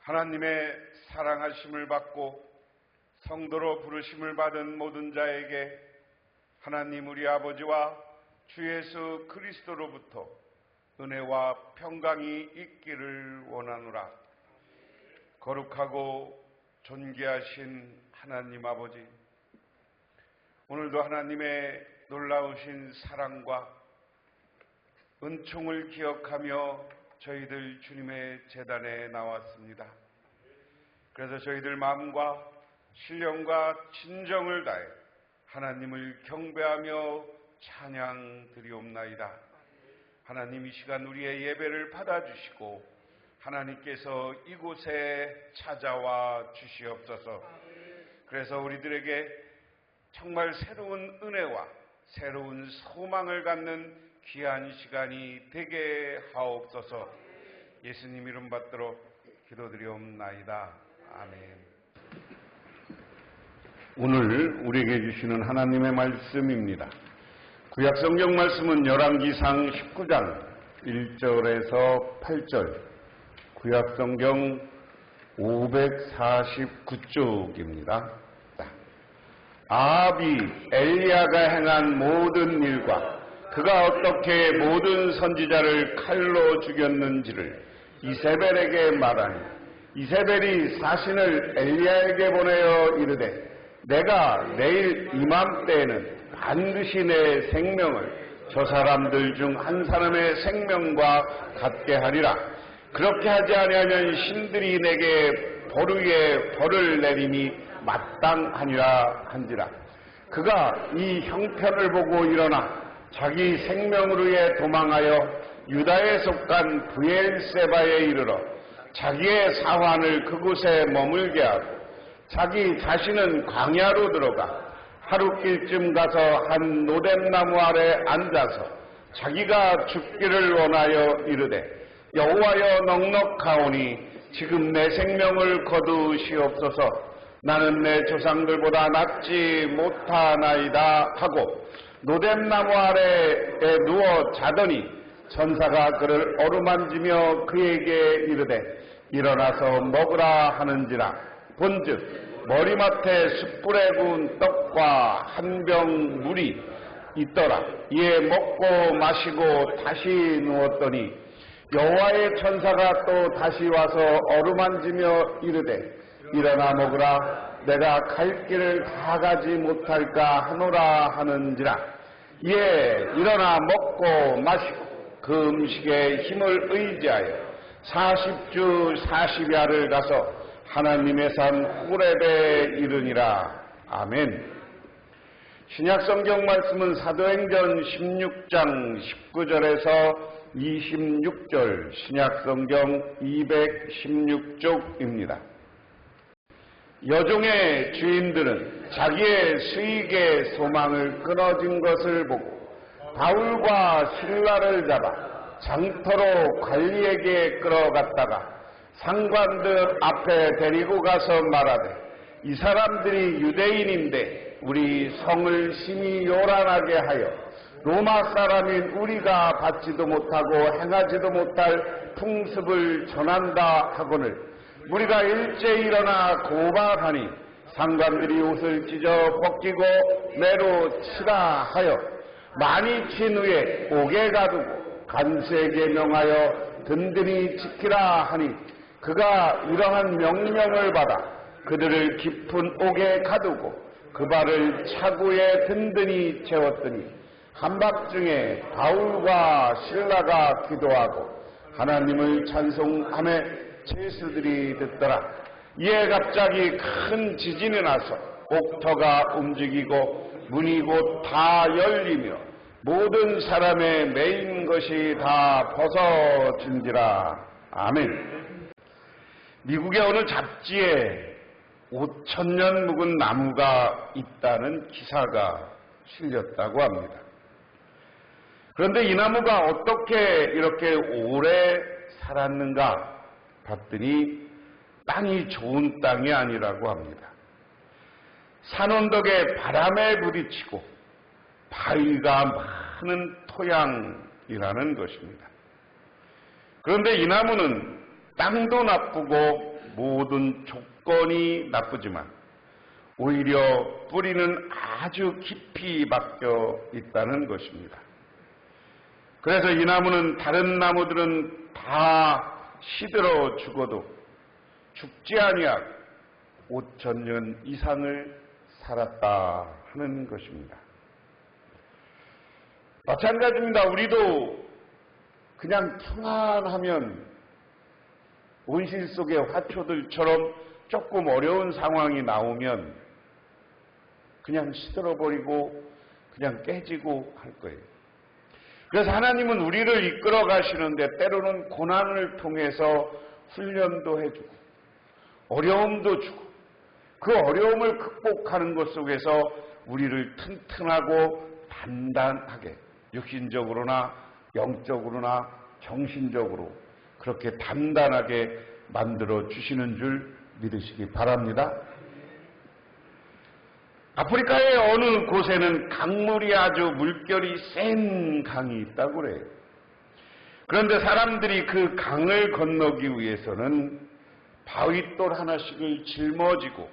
하나님의 사랑하심을 받고 성도로 부르심을 받은 모든 자에게 하나님 우리 아버지와 주 예수 그리스도로부터 은혜와 평강이 있기를 원하노라. 거룩하고 존귀하신 하나님 아버지, 오늘도 하나님의 놀라우신 사랑과 은총을 기억하며 저희들 주님의 제단에 나왔습니다. 그래서 저희들 마음과 신령과 진정을 다해 하나님을 경배하며 찬양 드리옵나이다. 하나님, 이 시간 우리의 예배를 받아주시고 하나님께서 이곳에 찾아와 주시옵소서. 그래서 우리들에게 정말 새로운 은혜와 새로운 소망을 갖는 귀한 시간이 되게 하옵소서. 예수님 이름 받들어 기도드리옵나이다. 아멘. 오늘 우리에게 주시는 하나님의 말씀입니다. 구약성경 말씀은 열왕기상 19장 1절에서 8절, 구약성경 549쪽입니다. 아합이 엘리야가 행한 모든 일과 그가 어떻게 모든 선지자를 칼로 죽였는지를 이세벨에게 말하니, 이세벨이 사신을 엘리야에게 보내어 이르되, 내가 내일 이맘때에는 반드시 내 생명을 저 사람들 중 한 사람의 생명과 같게 하리라. 그렇게 하지 아니하면 신들이 내게 벌 위에 벌을 내림이 마땅하니라 한지라. 그가 이 형편을 보고 일어나 자기 생명을 위해 도망하여 유다에 속한 브엘세바에 이르러 자기의 사환을 그곳에 머물게 하고 자기 자신은 광야로 들어가 하룻길쯤 가서 한 노뎀나무 아래 앉아서 자기가 죽기를 원하여 이르되, 여호와여 넉넉하오니 지금 내 생명을 거두시옵소서. 나는 내 조상들보다 낫지 못하나이다 하고 노뎀나무 아래에 누워 자더니 천사가 그를 어루만지며 그에게 이르되, 일어나서 먹으라 하는지라. 본즉 머리맡에 숯불에 구운 떡과 한 병 물이 있더라. 이에 먹고 마시고 다시 누웠더니 여호와의 천사가 또 다시 와서 어루만지며 이르되, 일어나 먹으라. 내가 갈 길을 다 가지 못할까 하노라 하는지라. 이에 일어나 먹고 마시고 그 음식에 힘을 의지하여 40주 40야를 가서 하나님의 산 호렙에 이르니라. 아멘. 신약성경 말씀은 사도행전 16장 19절에서 26절, 신약성경 216쪽입니다. 여종의 주인들은 자기의 수익의 소망을 끊어진 것을 보고 바울과 실라를 잡아 장터로 관리에게 끌어갔다가 상관들 앞에 데리고 가서 말하되, 이 사람들이 유대인인데 우리 성을 심히 요란하게 하여 로마 사람인 우리가 받지도 못하고 행하지도 못할 풍습을 전한다 하거늘 우리가 일제히 일어나 고발하니 상관들이 옷을 찢어 벗기고 매로 치라 하여 많이 친 후에 옥에 가두고 간수에게 명하여 든든히 지키라 하니, 그가 이러한 명령을 받아 그들을 깊은 옥에 가두고 그 발을 차구에 든든히 채웠더니 한밤중에 바울과 실라가 기도하고 하나님을 찬송하며 제수들이 듣더라. 이에 갑자기 큰 지진이 나서 옥터가 움직이고 문이 곧 다 열리며 모든 사람의 매인 것이 다 벗어진지라. 아멘. 미국의 어느 잡지에 5,000년 묵은 나무가 있다는 기사가 실렸다고 합니다. 그런데 이 나무가 어떻게 이렇게 오래 살았는가 봤더니 땅이 좋은 땅이 아니라고 합니다. 산언덕에 바람에 부딪히고 바위가 많은 토양이라는 것입니다. 그런데 이 나무는 땅도 나쁘고 모든 조건이 나쁘지만 오히려 뿌리는 아주 깊이 박혀 있다는 것입니다. 그래서 이 나무는 다른 나무들은 다 시들어 죽어도 죽지 아니하고 5,000년 이상을 살았다 하는 것입니다. 마찬가지입니다. 우리도 그냥 평안하면 온실 속의 화초들처럼 조금 어려운 상황이 나오면 그냥 시들어버리고 그냥 깨지고 할 거예요. 그래서 하나님은 우리를 이끌어 가시는데 때로는 고난을 통해서 훈련도 해주고 어려움도 주고 그 어려움을 극복하는 것 속에서 우리를 튼튼하고 단단하게 육신적으로나 영적으로나 정신적으로 그렇게 단단하게 만들어 주시는 줄 믿으시기 바랍니다. 아프리카의 어느 곳에는 강물이 아주 물결이 센 강이 있다고 그래요. 그런데 사람들이 그 강을 건너기 위해서는 바위돌 하나씩을 짊어지고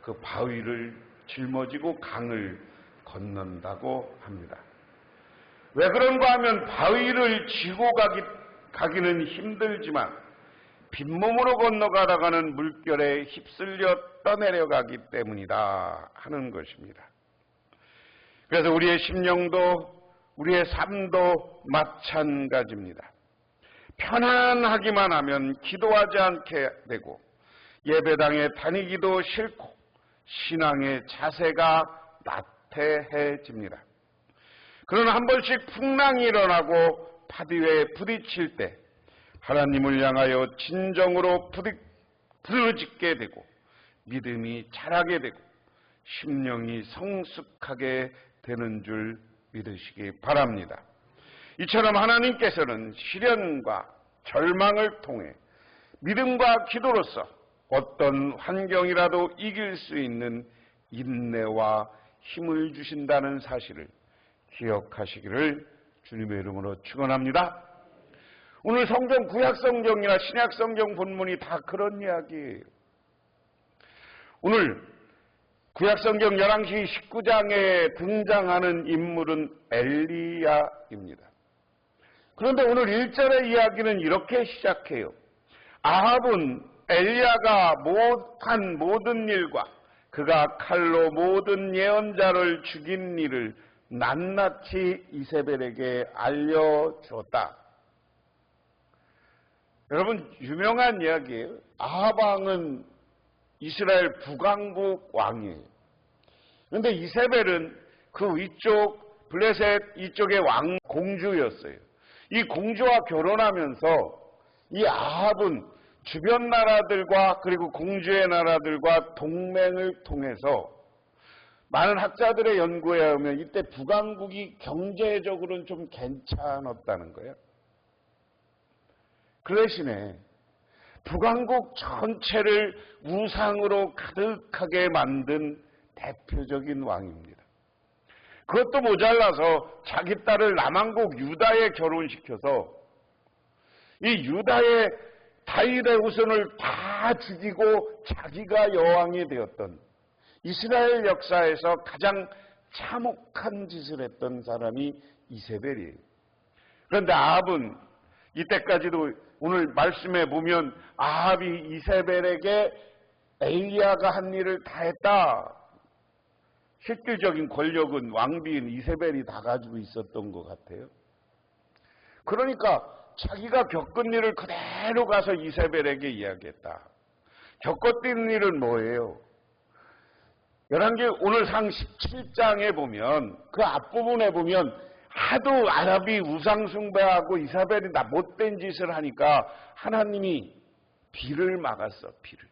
그 바위를 짊어지고 강을 건넌다고 합니다. 왜 그런가 하면 바위를 쥐고 가기는 힘들지만 빈몸으로 건너가다가는 물결에 휩쓸려 떠내려가기 때문이다 하는 것입니다. 그래서 우리의 심령도 우리의 삶도 마찬가지입니다. 편안하기만 하면 기도하지 않게 되고 예배당에 다니기도 싫고 신앙의 자세가 나태해집니다. 그러나 한 번씩 풍랑이 일어나고 파도에 부딪힐 때 하나님을 향하여 진정으로 부르짖게 되고 믿음이 자라게 되고 심령이 성숙하게 되는 줄 믿으시기 바랍니다. 이처럼 하나님께서는 시련과 절망을 통해 믿음과 기도로서 어떤 환경이라도 이길 수 있는 인내와 힘을 주신다는 사실을 기억하시기를 주님의 이름으로 축원합니다. 오늘 성경 구약성경이나 신약성경 본문이 다 그런 이야기예요. 오늘 구약성경 열왕기 19장에 등장하는 인물은 엘리야입니다. 그런데 오늘 1절의 이야기는 이렇게 시작해요. 아합은 엘리야가 한 모든 일과 그가 칼로 모든 예언자를 죽인 일을 낱낱이 이세벨에게 알려주었다. 여러분 유명한 이야기예요. 아합 왕은 이스라엘 북왕국 왕이에요. 그런데 이세벨은 그 위쪽 블레셋 이쪽의 왕 공주였어요. 이 공주와 결혼하면서 이 아합은 주변 나라들과 그리고 공주의 나라들과 동맹을 통해서 많은 학자들의 연구에 의하면 이때 북왕국이 경제적으로는 좀 괜찮았다는 거예요. 그 대신에 북왕국 전체를 우상으로 가득하게 만든 대표적인 왕입니다. 그것도 모자라서 자기 딸을 남왕국 유다에 결혼시켜서 이 유다의 다윗의 후손을 다 죽이고 자기가 여왕이 되었던 이스라엘 역사에서 가장 참혹한 짓을 했던 사람이 이세벨이에요. 그런데 아합은 이때까지도 오늘 말씀에 보면 아합이 이세벨에게 엘리야가 한 일을 다 했다. 실질적인 권력은 왕비인 이세벨이 다 가지고 있었던 것 같아요. 그러니까 자기가 겪은 일을 그대로 가서 이세벨에게 이야기했다. 겪었던 일은 뭐예요? 열왕기 오늘 상 17장에 보면 그 앞부분에 보면 하도 아합이 우상 숭배하고 이세벨이 나 못된 짓을 하니까 하나님이 비를 막았어. 비를.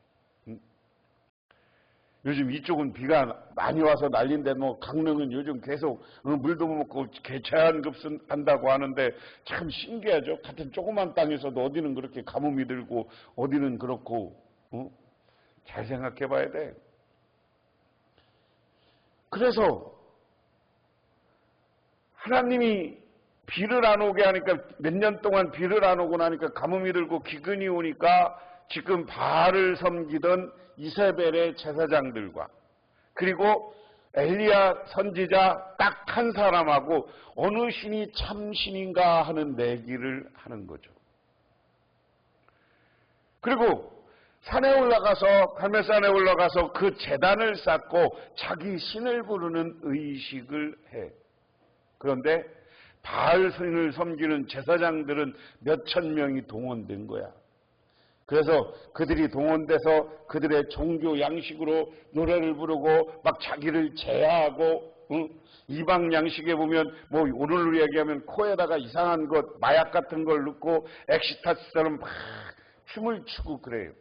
요즘 이쪽은 비가 많이 와서 난리인데 뭐 강릉은 요즘 계속 물도 못 먹고 개체한 급수한다고 하는데 참 신기하죠. 같은 조그만 땅에서도 어디는 그렇게 가뭄이 들고 어디는 그렇고 잘 생각해 봐야 돼. 그래서 하나님이 비를 안 오게 하니까 몇 년 동안 비를 안 오고 나니까 가뭄이 들고 기근이 오니까 지금 바알을 섬기던 이세벨의 제사장들과 그리고 엘리야 선지자 딱 한 사람하고 어느 신이 참 신인가 하는 내기를 하는 거죠. 그리고 산에 올라가서 갈멜산에 올라가서 그 제단을 쌓고 자기 신을 부르는 의식을 해. 그런데 바알 신을 섬기는 제사장들은 몇천 명이 동원된 거야. 그래서 그들이 동원돼서 그들의 종교 양식으로 노래를 부르고 막 자기를 제하고 이방 양식에 보면 뭐 오늘로 얘기하면 코에다가 이상한 것 마약 같은 걸 넣고 엑시타스처럼 막 춤을 추고 그래요.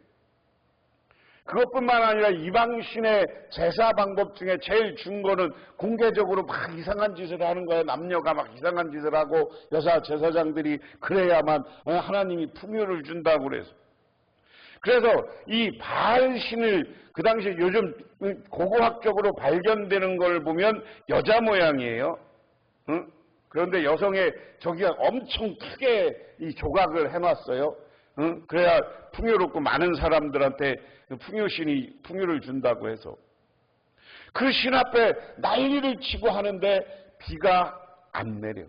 그것뿐만 아니라 이방신의 제사 방법 중에 제일 준 거는 공개적으로 막 이상한 짓을 하는 거예요. 남녀가 막 이상한 짓을 하고 여사 제사장들이 그래야만 하나님이 풍요를 준다고 그래서. 그래서 이 바알 신을 그 당시에 요즘 고고학적으로 발견되는 걸 보면 여자 모양이에요. 응? 그런데 여성의 저기가 엄청 크게 이 조각을 해놨어요. 응? 그래야 풍요롭고 많은 사람들한테 풍요신이 풍요를 준다고 해서 그 신 앞에 난리를 치고 하는데 비가 안 내려.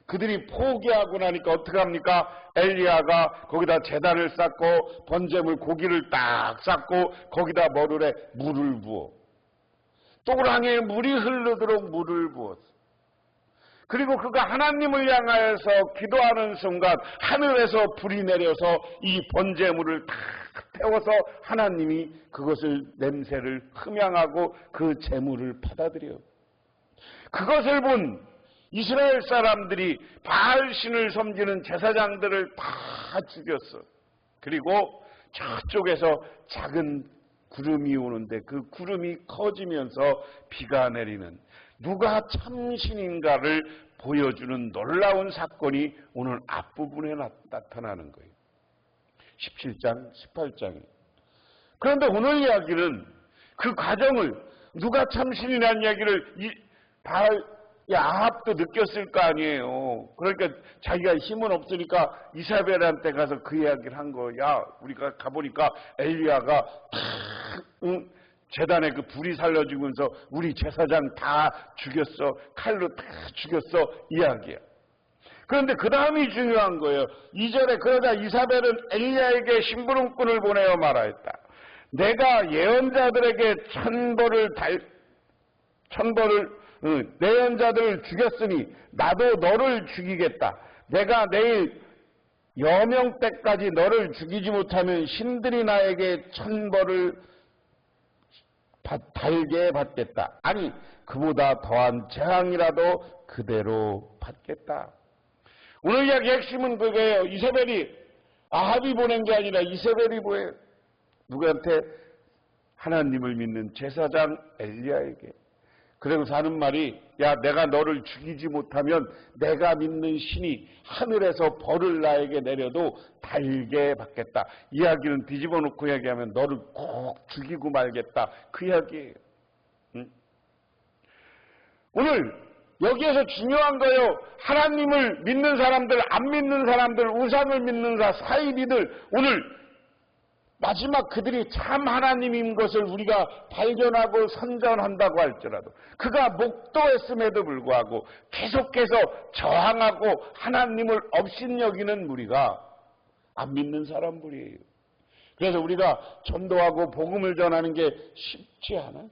그들이 포기하고 나니까 어떻게 합니까? 엘리야가 거기다 제단을 쌓고 번제물 고기를 딱 쌓고 거기다 뭐를 해? 물을 부어. 또랑에 물이 흐르도록 물을 부었어. 그리고 그가 하나님을 향하여서 기도하는 순간 하늘에서 불이 내려서 이 번제물을 다 태워서 하나님이 그것을 냄새를 흠양하고 그 제물을 받아들여. 그것을 본 이스라엘 사람들이 바알 신을 섬기는 제사장들을 다 죽였어. 그리고 저쪽에서 작은 구름이 오는데 그 구름이 커지면서 비가 내리는 누가 참신인가를 보여주는 놀라운 사건이 오늘 앞부분에 나타나는 거예요. 17장, 18장에. 그런데 오늘 이야기는 그 과정을 누가 참신이라는 이야기를 아합도 느꼈을 거 아니에요. 그러니까 자기가 힘은 없으니까 이사벨한테 가서 그 이야기를 한 거야. 우리가 가보니까 엘리야가 제단에 그 불이 살려주면서 우리 제사장 다 죽였어. 칼로 다 죽였어. 이야기야. 그런데 그 다음이 중요한 거예요. 2절에 그러자 이사벨은 엘리야에게 심부름꾼을 보내어 말하였다. 내가 예언자들에게 내연자들을 죽였으니 나도 너를 죽이겠다. 내가 내일 여명 때까지 너를 죽이지 못하면 신들이 나에게 천벌을 달게 받겠다. 아니 그보다 더한 재앙이라도 그대로 받겠다. 오늘 이야기 핵심은 그거예요. 이세벨이 아합이 보낸 게 아니라 이세벨이 보내요. 누구한테? 하나님을 믿는 제사장 엘리야에게. 그러면서 하는 말이 야 내가 너를 죽이지 못하면 내가 믿는 신이 하늘에서 벌을 나에게 내려도 달게 받겠다. 이야기는 뒤집어 놓고 이야기하면 너를 꼭 죽이고 말겠다. 그 이야기예요. 응? 오늘 여기에서 중요한 거예요. 하나님을 믿는 사람들, 안 믿는 사람들, 우상을 믿는 사이비들 오늘 마지막 그들이 참 하나님인 것을 우리가 발견하고 선전한다고 할지라도 그가 목도했음에도 불구하고 계속해서 저항하고 하나님을 업신여기는 무리가 안 믿는 사람들이에요. 그래서 우리가 전도하고 복음을 전하는 게 쉽지 않아요.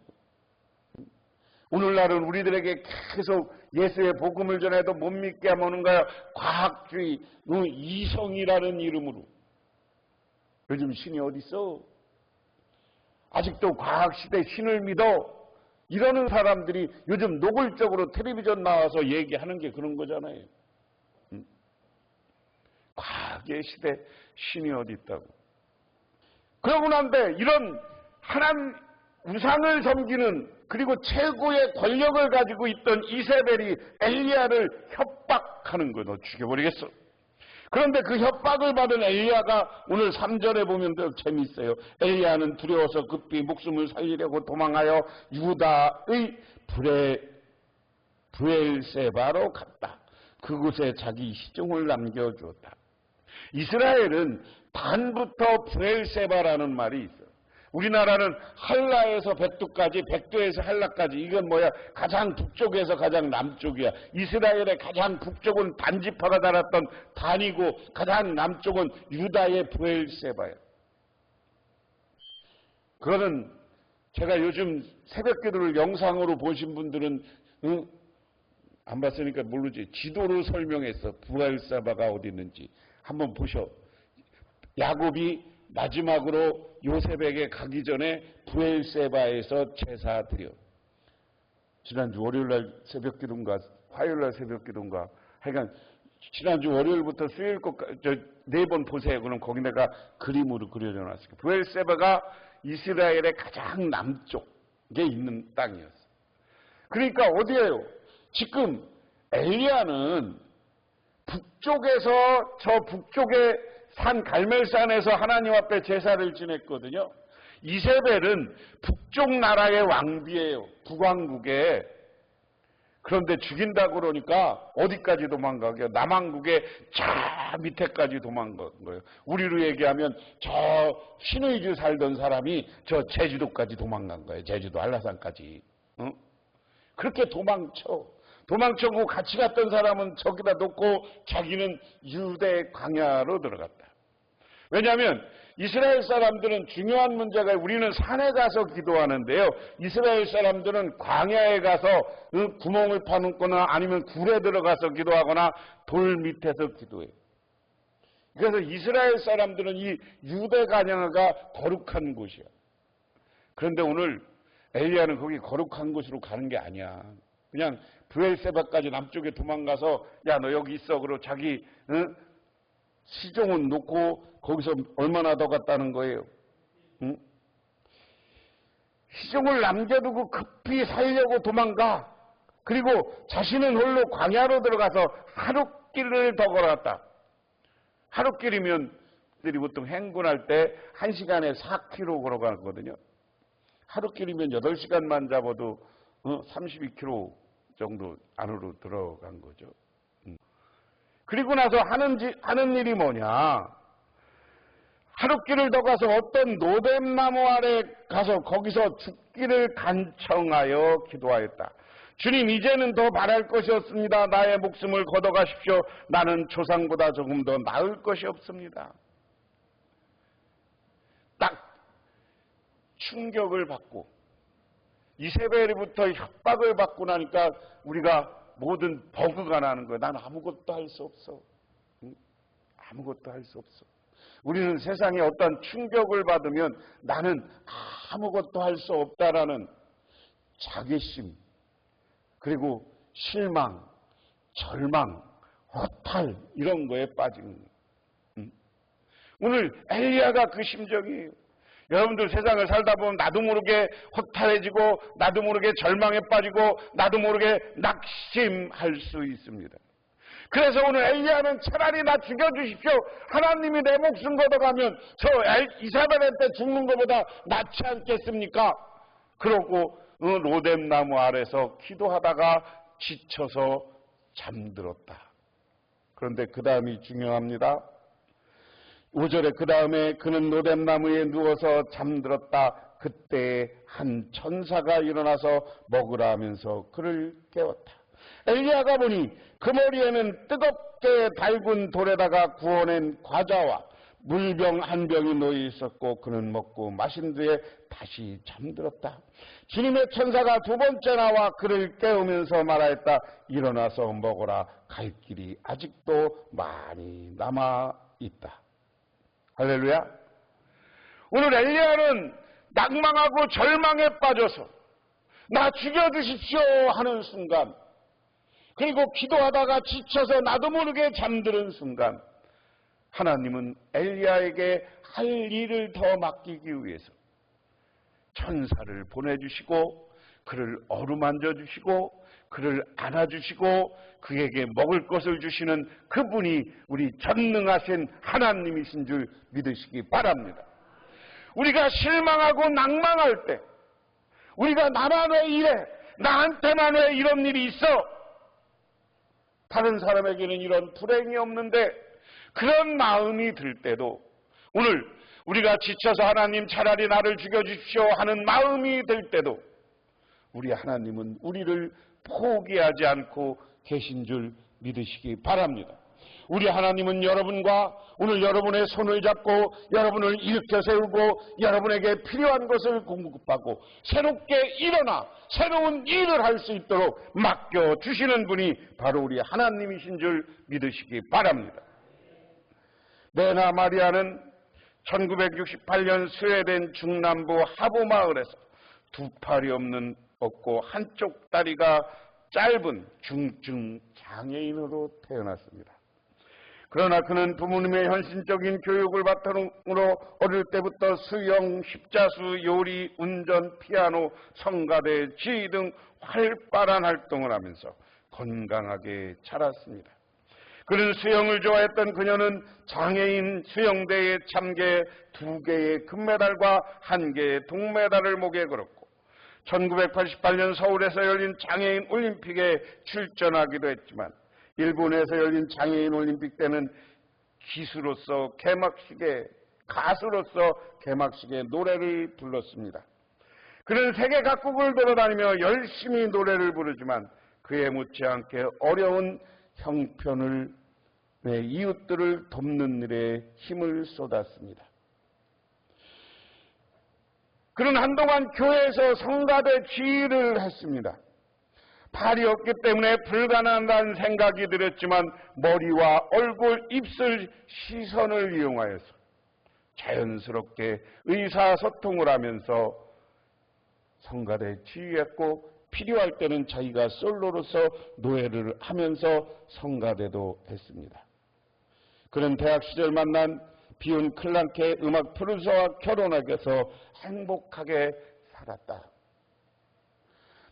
오늘날은 우리들에게 계속 예수의 복음을 전해도 못 믿게 하는 거야. 과학주의, 이성이라는 이름으로. 요즘 신이 어디 있어? 아직도 과학시대 신을 믿어? 이러는 사람들이 요즘 노골적으로 텔레비전 나와서 얘기하는 게 그런 거잖아요. 과학의 시대 신이 어디 있다고. 그러고 난데 이런 하나님 우상을 섬기는 그리고 최고의 권력을 가지고 있던 이세벨이 엘리야를 협박하는 거예요. 너 죽여버리겠어. 그런데 그 협박을 받은 엘리야가 오늘 3절에 보면 더 재미있어요. 엘리야는 두려워서 급히 목숨을 살리려고 도망하여 유다의 브엘세바로 갔다. 그곳에 자기 시종을 남겨주었다. 이스라엘은 단부터 브엘세바라는 말이 있어요. 우리나라는 한라에서 백두까지, 백두에서 한라까지, 이건 뭐야? 가장 북쪽에서 가장 남쪽이야. 이스라엘의 가장 북쪽은 단지파가 자랐던 단이고, 가장 남쪽은 유다의 브엘세바예요. 그거는 제가 요즘 새벽기도를 영상으로 보신 분들은 안 봤으니까 모르지. 지도로 설명했어. 브엘세바가 어디 있는지 한번 보셔. 야곱이 마지막으로 요셉에게 가기 전에 브엘세바에서 제사 드려. 지난주 월요일날 새벽기도인가 화요일날 새벽기도인가 하여간 지난주 월요일부터 수요일까지 4번 보세요. 그럼 거기 내가 그림으로 그려져 놨을게요. 브엘세바가 이스라엘의 가장 남쪽에 있는 땅이었어요. 그러니까 어디예요? 지금 엘리야는 북쪽에서 저 북쪽에 산 갈멜산에서 하나님 앞에 제사를 지냈거든요. 이세벨은 북쪽 나라의 왕비예요. 북왕국에. 그런데 죽인다고 그러니까 어디까지 도망가게요? 남왕국의 저 밑에까지 도망간 거예요. 우리로 얘기하면 저 신의주 살던 사람이 저 제주도까지 도망간 거예요. 제주도 한라산까지. 응? 그렇게 도망쳐고 같이 갔던 사람은 저기다 놓고 자기는 유대 광야로 들어갔다. 왜냐하면 이스라엘 사람들은 중요한 문제가 우리는 산에 가서 기도하는데요. 이스라엘 사람들은 광야에 가서 구멍을 파놓거나 아니면 굴에 들어가서 기도하거나 돌 밑에서 기도해요. 그래서 이스라엘 사람들은 이 유대 광야가 거룩한 곳이야. 그런데 오늘 엘리야는 거기 거룩한 곳으로 가는 게 아니야. 그냥 브엘세바까지 남쪽에 도망가서 야 너 여기 있어. 그러고 자기 시종은 놓고 거기서 얼마나 더 갔다는 거예요. 응? 시종을 남겨두고 급히 살려고 도망가. 그리고 자신은 홀로 광야로 들어가서 하룻길을 더 걸어갔다. 하룻길이면 들이 보통 행군할 때 1시간에 4km 걸어가거든요. 하룻길이면 8시간만 잡아도 32km 정도 안으로 들어간 거죠. 그리고 나서 하는 일이 뭐냐? 하룻길을 더 가서 어떤 노뎀나무 아래 가서 거기서 죽기를 간청하여 기도하였다. 주님, 이제는 더 바랄 것이 없습니다. 나의 목숨을 걷어가십시오. 나는 조상보다 조금 더 나을 것이 없습니다. 딱 충격을 받고 이세벨로부터 협박을 받고 나니까 우리가 모든 버그가 나는 거예요. 난 아무것도 할 수 없어. 아무것도 할 수 없어. 우리는 세상에 어떤 충격을 받으면 나는 아무것도 할 수 없다라는 자괴심, 그리고 실망, 절망, 허탈 이런 거에 빠진 거예요. 오늘 엘리야가 그 심정이에요. 여러분들 세상을 살다 보면 나도 모르게 허탈해지고 나도 모르게 절망에 빠지고 나도 모르게 낙심할 수 있습니다. 그래서 오늘 엘리야는 차라리 나 죽여주십시오. 하나님이 내 목숨 걷어가면 저 이사벨한테 죽는 것보다 낫지 않겠습니까? 그러고 로뎀나무 아래서 기도하다가 지쳐서 잠들었다. 그런데 그 다음이 중요합니다. 5절에 그 다음에 그는 로뎀나무에 누워서 잠들었다. 그때 한 천사가 일어나서 먹으라 하면서 그를 깨웠다. 엘리야가 보니 그 머리에는 뜨겁게 달군 돌에다가 구워낸 과자와 물병 한 병이 놓여 있었고 그는 먹고 마신 뒤에 다시 잠들었다. 주님의 천사가 2번째 나와 그를 깨우면서 말하였다. 일어나서 먹어라. 갈 길이 아직도 많이 남아있다. 할렐루야. 오늘 엘리야는 낭망하고 절망에 빠져서 나 죽여주십시오 하는 순간, 그리고 기도하다가 지쳐서 나도 모르게 잠드는 순간, 하나님은 엘리야에게 할 일을 더 맡기기 위해서 천사를 보내주시고 그를 어루만져 주시고 그를 안아주시고 그에게 먹을 것을 주시는 그분이 우리 전능하신 하나님이신 줄 믿으시기 바랍니다. 우리가 실망하고 낭망할 때, 우리가 나만 왜 이래? 나한테만 왜 이런 일이 있어? 다른 사람에게는 이런 불행이 없는데 그런 마음이 들 때도 오늘 우리가 지쳐서 하나님 차라리 나를 죽여주십시오 하는 마음이 들 때도 우리 하나님은 우리를 포기하지 않고 계신 줄 믿으시기 바랍니다. 우리 하나님은 여러분과 오늘 여러분의 손을 잡고 여러분을 일으켜 세우고 여러분에게 필요한 것을 공급하고 새롭게 일어나 새로운 일을 할 수 있도록 맡겨주시는 분이 바로 우리 하나님이신 줄 믿으시기 바랍니다. 레나 마리아는 1968년 스웨덴 중남부 하보마을에서 두 팔이 없고 한쪽 다리가 짧은 중증 장애인으로 태어났습니다. 그러나 그는 부모님의 헌신적인 교육을 바탕으로 어릴 때부터 수영, 십자수, 요리, 운전, 피아노, 성가대, 지휘 등 활발한 활동을 하면서 건강하게 자랐습니다. 그는 수영을 좋아했던 그녀는 장애인 수영대회에 참가해 2개의 금메달과 1개의 동메달을 목에 걸었고 1988년 서울에서 열린 장애인 올림픽에 출전하기도 했지만 일본에서 열린 장애인 올림픽 때는 가수로서 개막식에 노래를 불렀습니다. 그는 세계 각국을 돌아다니며 열심히 노래를 부르지만 그에 못지않게 어려운 형편을 이웃들을 돕는 일에 힘을 쏟았습니다. 그는 한동안 교회에서 성가대 지휘를 했습니다. 팔이 없기 때문에 불가능하다는 생각이 들었지만 머리와 얼굴, 입술, 시선을 이용하여서 자연스럽게 의사소통을 하면서 성가대 지휘했고 필요할 때는 자기가 솔로로서 노래를 하면서 성가대도 했습니다. 그는 대학 시절 만난 비운 클랑케 음악 프로듀서와 결혼하게서 행복하게 살았다.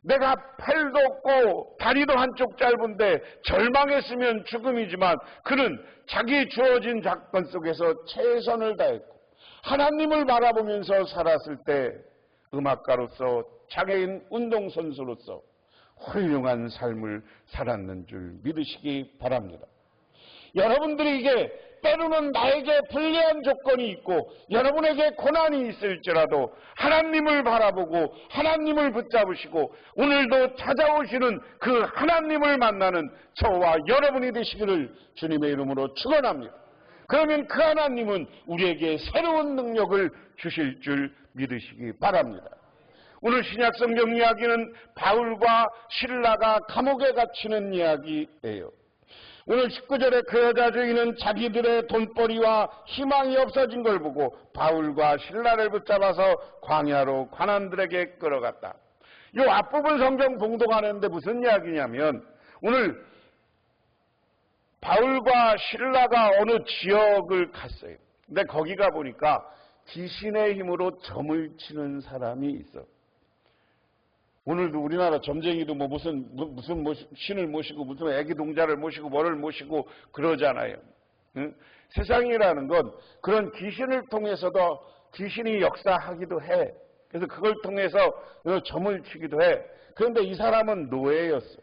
내가 팔도 없고 다리도 한쪽 짧은데 절망했으면 죽음이지만 그는 자기 주어진 작권 속에서 최선을 다했고 하나님을 바라보면서 살았을 때 음악가로서 장애인 운동선수로서 훌륭한 삶을 살았는 줄 믿으시기 바랍니다. 여러분들이 이게 때로는 나에게 불리한 조건이 있고 여러분에게 고난이 있을지라도 하나님을 바라보고 하나님을 붙잡으시고 오늘도 찾아오시는 그 하나님을 만나는 저와 여러분이 되시기를 주님의 이름으로 축원합니다. 그러면 그 하나님은 우리에게 새로운 능력을 주실 줄 믿으시기 바랍니다. 오늘 신약성경 이야기는 바울과 실라가 감옥에 갇히는 이야기예요. 오늘 19절에 그 여자 주인은 자기들의 돈벌이와 희망이 없어진 걸 보고 바울과 실라를 붙잡아서 광야로 관원들에게 끌어갔다. 이 앞부분 성경 봉독하는데 무슨 이야기냐면 오늘 바울과 실라가 어느 지역을 갔어요. 근데 거기 가보니까 귀신의 힘으로 점을 치는 사람이 있어. 오늘도 우리나라 점쟁이도 무슨 신을 모시고 무슨 애기 동자를 모시고 뭐를 모시고 그러잖아요. 응? 세상이라는 건 그런 귀신을 통해서도 귀신이 역사하기도 해. 그래서 그걸 통해서 점을 치기도 해. 그런데 이 사람은 노예였어.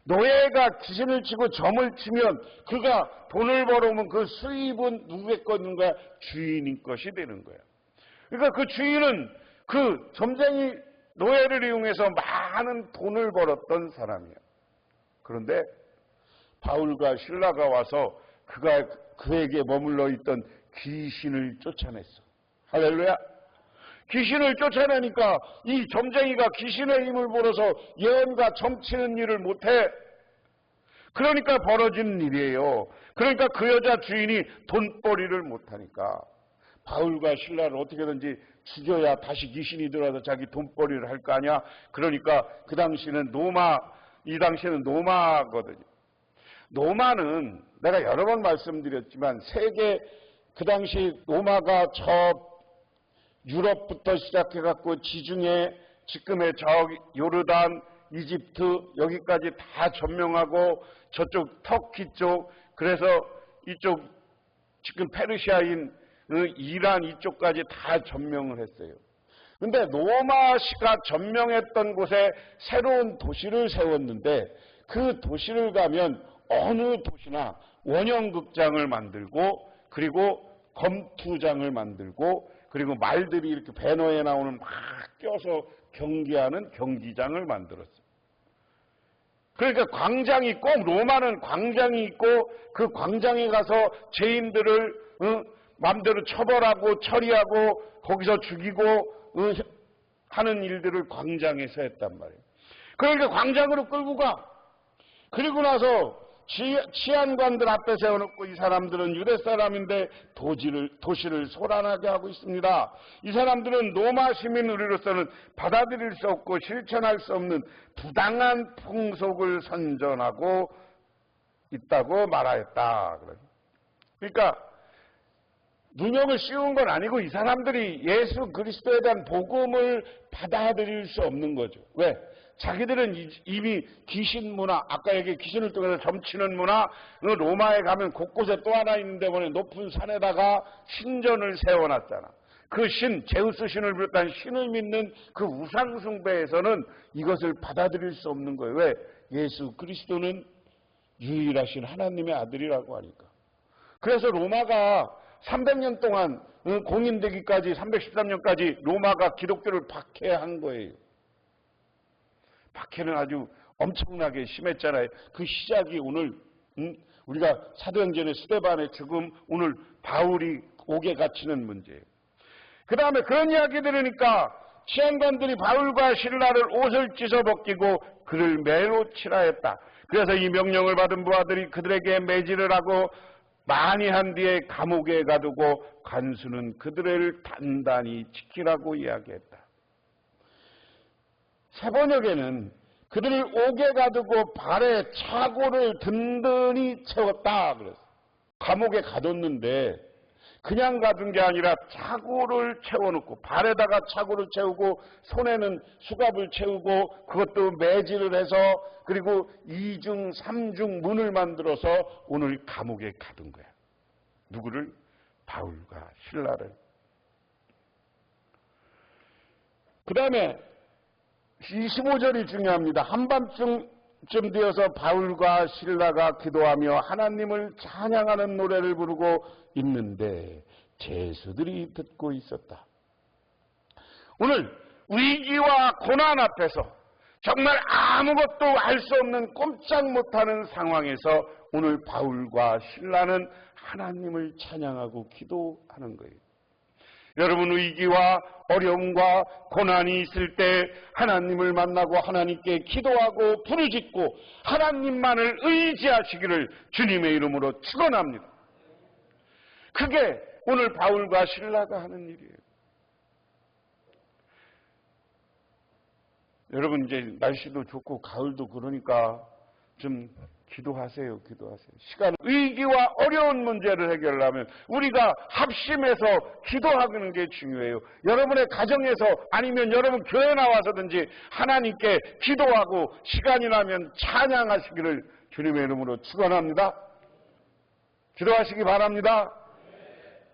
노예가 귀신을 치고 점을 치면 그가 돈을 벌어오면 그 수입은 누구의 것인 거야? 주인인 것이 되는 거야. 그러니까 그 주인은 그 점쟁이 노예를 이용해서 많은 돈을 벌었던 사람이야. 그런데 바울과 실라가 와서 그에게 머물러 있던 귀신을 쫓아냈어. 할렐루야. 귀신을 쫓아내니까 이 점쟁이가 귀신의 힘을 벌어서 예언과 점치는 일을 못해. 그러니까 벌어지는 일이에요. 그러니까 그 여자 주인이 돈벌이를 못하니까 바울과 실라를 어떻게든지 죽여야 다시 귀신이 들어와서 자기 돈벌이를 할 거 아니야. 그러니까 그 당시는 이 당시는 노마거든요. 노마는 내가 여러 번 말씀드렸지만 그 당시 노마가 저 유럽부터 시작해갖고 지중해 지금의 저 요르단, 이집트 여기까지 다 점령하고 저쪽 터키 쪽 그래서 이쪽 지금 페르시아인 이란 이쪽까지 다 점령을 했어요. 근데 노마시가 점령했던 곳에 새로운 도시를 세웠는데 그 도시를 가면 어느 도시나 원형극장을 만들고 그리고 검투장을 만들고 그리고 말들이 이렇게 배너에 나오는 막 껴서 경기하는 경기장을 만들었어요. 그러니까 광장이 꼭 로마는 광장이 있고 그 광장에 가서 죄인들을 마음대로 처벌하고 처리하고 거기서 죽이고 하는 일들을 광장에서 했단 말이에요. 그러니까 광장으로 끌고 가. 그리고 나서 치안관들 앞에 세워놓고 이 사람들은 유대 사람인데 도시를 소란하게 하고 있습니다. 이 사람들은 로마 시민으로서는 받아들일 수 없고 실천할 수 없는 부당한 풍속을 선전하고 있다고 말하였다. 그러니까 누명을 씌운 건 아니고 이 사람들이 예수 그리스도에 대한 복음을 받아들일 수 없는 거죠. 왜? 자기들은 이미 귀신 문화, 아까 얘기 귀신을 통해서 점치는 문화, 로마에 가면 곳곳에 또 하나 있는 데문에 높은 산에다가 신전을 세워놨잖아. 그 신, 제우스 신을 비롯한 신을 믿는 그 우상 숭배에서는 이것을 받아들일 수 없는 거예요. 왜? 예수 그리스도는 유일하신 하나님의 아들이라고 하니까. 그래서 로마가 300년 동안 공인되기까지 313년까지 로마가 기독교를 박해한 거예요. 박해는 아주 엄청나게 심했잖아요. 그 시작이 오늘 우리가 사도행전의 스데반의 죽음, 오늘 바울이 옥에 갇히는 문제예요. 그 다음에 그런 이야기 들으니까 치안관들이 바울과 실라를 옷을 찢어 벗기고 그를 매로 칠하였다. 그래서 이 명령을 받은 부하들이 그들에게 매질을 하고 많이 한 뒤에 감옥에 가두고 관수는 그들을 단단히 지키라고 이야기했다. 세번역에는 그들을 옥에 가두고 발에 차고를 든든히 채웠다 그랬어요. 감옥에 가뒀는데 그냥 가둔 게 아니라 차고를 채워놓고 발에다가 차고를 채우고 손에는 수갑을 채우고 그것도 매질을 해서 그리고 2중 3중 문을 만들어서 오늘 감옥에 가둔 거야. 누구를? 바울과 실라를. 그 다음에 25절이 중요합니다. 한밤중쯤 되어서 바울과 실라가 기도하며 하나님을 찬양하는 노래를 부르고 있는데 죄수들이 듣고 있었다. 오늘 위기와 고난 앞에서 정말 아무것도 할 수 없는 꼼짝 못하는 상황에서 오늘 바울과 실라는 하나님을 찬양하고 기도하는 거예요. 여러분 위기와 어려움과 고난이 있을 때 하나님을 만나고 하나님께 기도하고 부르짖고 하나님만을 의지하시기를 주님의 이름으로 축원합니다. 그게 오늘 바울과 실라가 하는 일이에요. 여러분 이제 날씨도 좋고 가을도 그러니까 좀 기도하세요. 시간 위기와 어려운 문제를 해결하려면 우리가 합심해서 기도하는 게 중요해요. 여러분의 가정에서 아니면 여러분 교회 나와서든지 하나님께 기도하고 시간이 나면 찬양하시기를 주님의 이름으로 축원합니다. 기도하시기 바랍니다.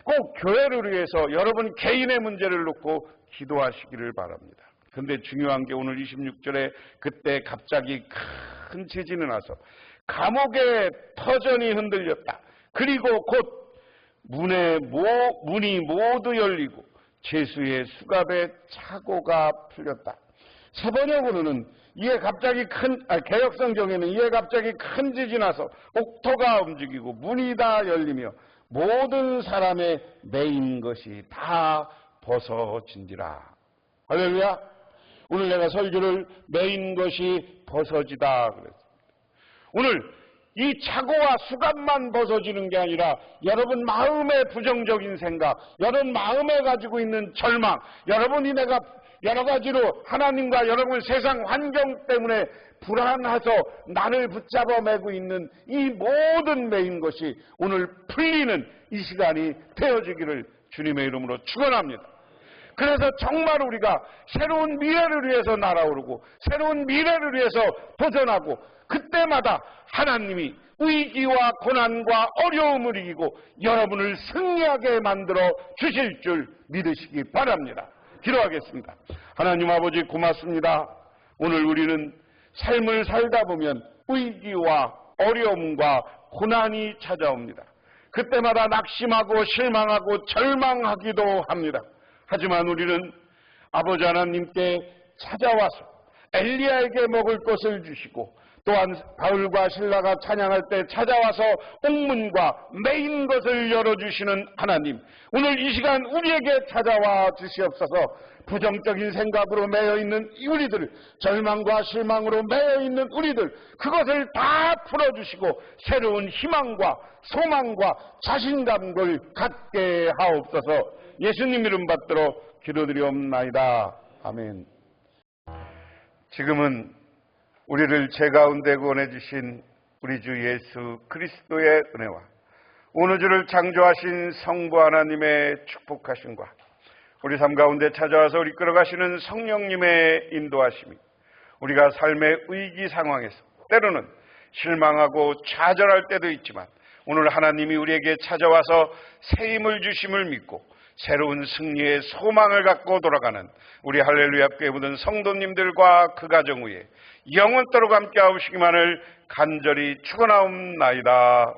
꼭 교회를 위해서 여러분 개인의 문제를 놓고 기도하시기를 바랍니다. 근데 중요한 게 오늘 26절에 그때 갑자기 큰 지진이 나서 감옥의 터전이 흔들렸다. 그리고 곧 문이 모두 열리고 죄수의 수갑에 차고가 풀렸다. 세번역으로는 이에 갑자기 개역성경에는 이에 갑자기 큰 지진이 나서 옥토가 움직이고 문이 다 열리며 모든 사람의 매인 것이 다 벗어진지라. 할렐루야. 오늘 내가 설교를 매인 것이 벗어지다 그랬어요. 오늘 이 차고와 수갑만 벗어지는 게 아니라 여러분 마음의 부정적인 생각, 여러분 마음에 가지고 있는 절망, 여러분이 내가 여러 가지로 하나님과 여러분 세상 환경 때문에 불안해서 나를 붙잡아 매고 있는 이 모든 매인 것이 오늘 풀리는 이 시간이 되어지기를 주님의 이름으로 축원합니다. 그래서 정말 우리가 새로운 미래를 위해서 날아오르고 새로운 미래를 위해서 도전하고 그때마다 하나님이 위기와 고난과 어려움을 이기고 여러분을 승리하게 만들어 주실 줄 믿으시기 바랍니다. 기도하겠습니다. 하나님 아버지 고맙습니다. 오늘 우리는 삶을 살다 보면 위기와 어려움과 고난이 찾아옵니다. 그때마다 낙심하고 실망하고 절망하기도 합니다. 하지만 우리는 아버지 하나님께 찾아와서 엘리야에게 먹을 것을 주시고, 또한 바울과 실라가 찬양할 때 찾아와서 옥문과 메인 것을 열어주시는 하나님, 오늘 이 시간 우리에게 찾아와 주시옵소서. 부정적인 생각으로 매여있는 우리들, 절망과 실망으로 매여있는 우리들, 그것을 다 풀어주시고 새로운 희망과 소망과 자신감을 갖게 하옵소서. 예수님 이름 받들어 기도드리옵나이다. 아멘. 지금은 우리를 죄 가운데 구원해 주신 우리 주 예수 그리스도의 은혜와 온 우주를 창조하신 성부 하나님의 축복하심과 우리 삶 가운데 찾아와서 우리 끌어가시는 성령님의 인도하심이, 우리가 삶의 위기 상황에서 때로는 실망하고 좌절할 때도 있지만 오늘 하나님이 우리에게 찾아와서 새 힘을 주심을 믿고 새로운 승리의 소망을 갖고 돌아가는 우리 할렐루야 교회 모든 성도님들과 그 가정 위에 영원토록 함께 하시기만을 간절히 축원하옵나이다.